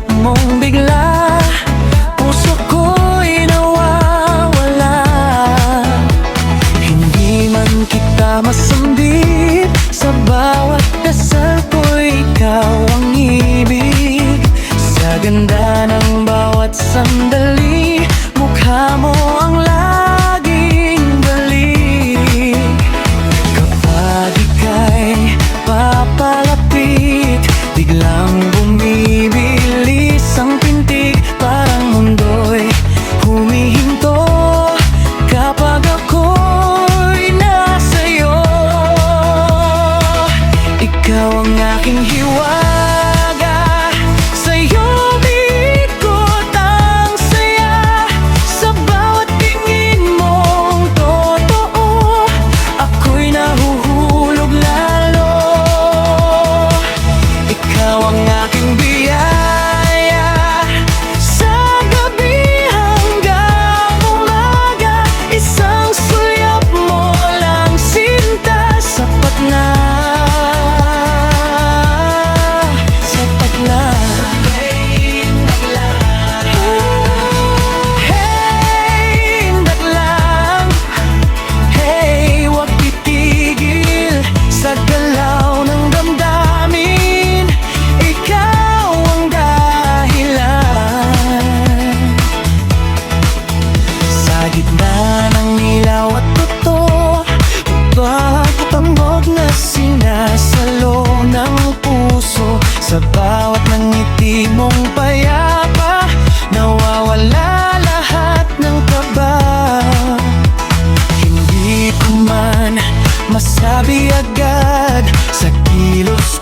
yakap mong bigla, puso ko'y nawawala. Hindi man kita masambit, sa bawat dasal ko'y ikaw ang ibig. Sa ganda ng bawat sandali, mukha mo ang laging balik. Kapag ika'y papalapit, biglang bumibilis ang pintig. Parang mundo'y humihinto kapag ako'y nasa'yo. Ikaw ang aking hiwaga, sa'yo bigot ang saya. Sa bawat tingin mong totoo, ako'y nahuhulog lalo. Ikaw ang aking biyaya, sa gabi hanggang umaga. Isang sulyap mo lang sinta, sapat na, sapat na. Hey, hindak lang. Hey, huwag titigil sa galaw ng damdamin. Ikaw ang dahilan. Sa gitna ng ilaw at buto, pagpapamog na sinasalo ng puso. Sa bawat ngiti mong payapa, nawawala lahat ng kaba. Hindi ko man masabi agad, sa kilos